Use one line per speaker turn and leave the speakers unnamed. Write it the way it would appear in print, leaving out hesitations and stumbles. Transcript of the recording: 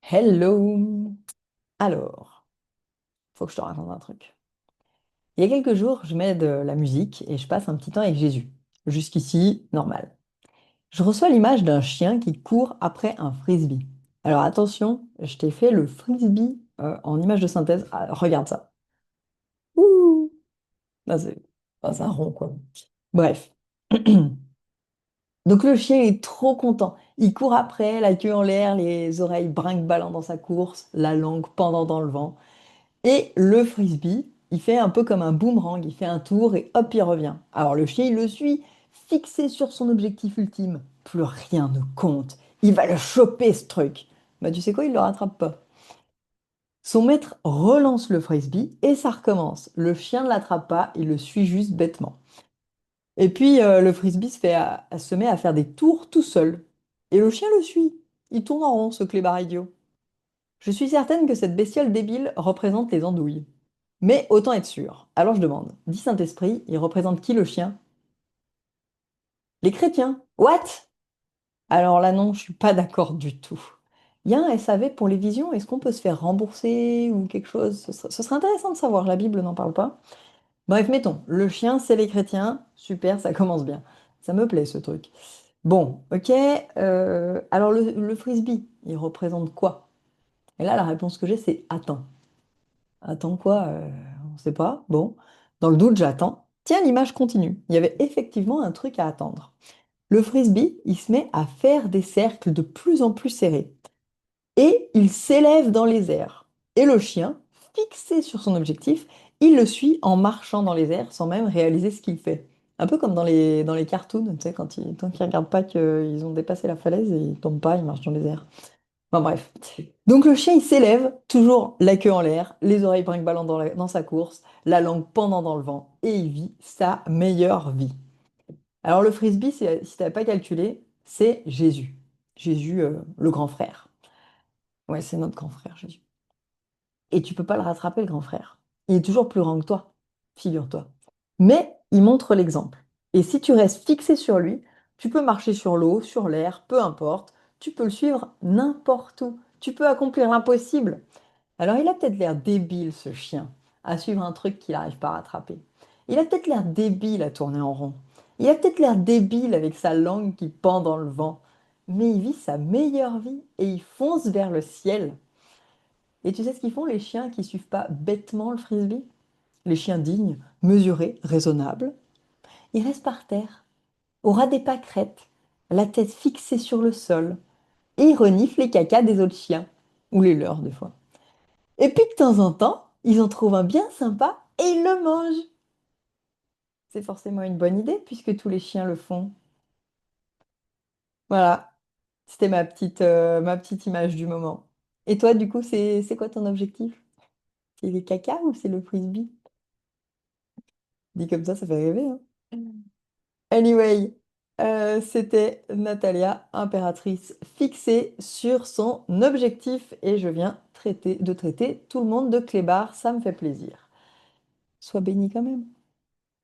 Hello! Alors, faut que je te raconte un truc. Il y a quelques jours, je mets de la musique et je passe un petit temps avec Jésus. Jusqu'ici, normal. Je reçois l'image d'un chien qui court après un frisbee. Alors attention, je t'ai fait le frisbee en image de synthèse. Ah, regarde ça. Ouh! Ah, c'est un rond, quoi. Bref. Donc le chien est trop content. Il court après, la queue en l'air, les oreilles brinque-ballant dans sa course, la langue pendant dans le vent. Et le frisbee, il fait un peu comme un boomerang, il fait un tour et hop, il revient. Alors le chien, il le suit, fixé sur son objectif ultime. Plus rien ne compte. Il va le choper, ce truc. Bah tu sais quoi, il le rattrape pas. Son maître relance le frisbee et ça recommence. Le chien ne l'attrape pas, il le suit juste bêtement. Et puis le frisbee se met à faire des tours tout seul. Et le chien le suit. Il tourne en rond, ce clébard idiot. Je suis certaine que cette bestiole débile représente les andouilles. Mais autant être sûr. Alors je demande, dit Saint-Esprit, il représente qui le chien? Les chrétiens. What? Alors là non, je suis pas d'accord du tout. Il y a un SAV pour les visions, est-ce qu'on peut se faire rembourser ou quelque chose? Ce serait intéressant de savoir, la Bible n'en parle pas. Bref, mettons, le chien, c'est les chrétiens. Super, ça commence bien. Ça me plaît ce truc. Bon, ok. Alors le frisbee, il représente quoi? Et là, la réponse que j'ai, c'est attends. Attends quoi? On ne sait pas. Bon, dans le doute, j'attends. Tiens, l'image continue. Il y avait effectivement un truc à attendre. Le frisbee, il se met à faire des cercles de plus en plus serrés. Et il s'élève dans les airs. Et le chien, fixé sur son objectif, il le suit en marchant dans les airs sans même réaliser ce qu'il fait. Un peu comme dans les cartoons, tu sais, tant qu'ils ne regardent pas qu'ils ont dépassé la falaise et ils tombent pas, ils marchent dans les airs. Enfin bref. Donc le chien, il s'élève, toujours la queue en l'air, les oreilles brinque-ballant dans sa course, la langue pendant dans le vent, et il vit sa meilleure vie. Alors le frisbee, si tu n'avais pas calculé, c'est Jésus. Jésus, le grand frère. Ouais, c'est notre grand frère, Jésus. Et tu peux pas le rattraper, le grand frère. Il est toujours plus grand que toi, figure-toi. Mais il montre l'exemple. Et si tu restes fixé sur lui, tu peux marcher sur l'eau, sur l'air, peu importe. Tu peux le suivre n'importe où. Tu peux accomplir l'impossible. Alors il a peut-être l'air débile, ce chien, à suivre un truc qu'il n'arrive pas à rattraper. Il a peut-être l'air débile à tourner en rond. Il a peut-être l'air débile avec sa langue qui pend dans le vent. Mais il vit sa meilleure vie et il fonce vers le ciel. Et tu sais ce qu'ils font, les chiens qui suivent pas bêtement le frisbee? Les chiens dignes, mesurés, raisonnables. Ils restent par terre, au ras des pâquerettes, la tête fixée sur le sol, et ils reniflent les cacas des autres chiens, ou les leurs des fois. Et puis de temps en temps, ils en trouvent un bien sympa et ils le mangent. C'est forcément une bonne idée puisque tous les chiens le font. Voilà, c'était ma petite image du moment. Et toi, du coup, c'est quoi ton objectif? C'est les cacas ou c'est le frisbee? Dit comme ça fait rêver, hein. Anyway, c'était Natalia, impératrice fixée sur son objectif et je viens de traiter tout le monde de clébard, ça me fait plaisir. Sois béni quand même.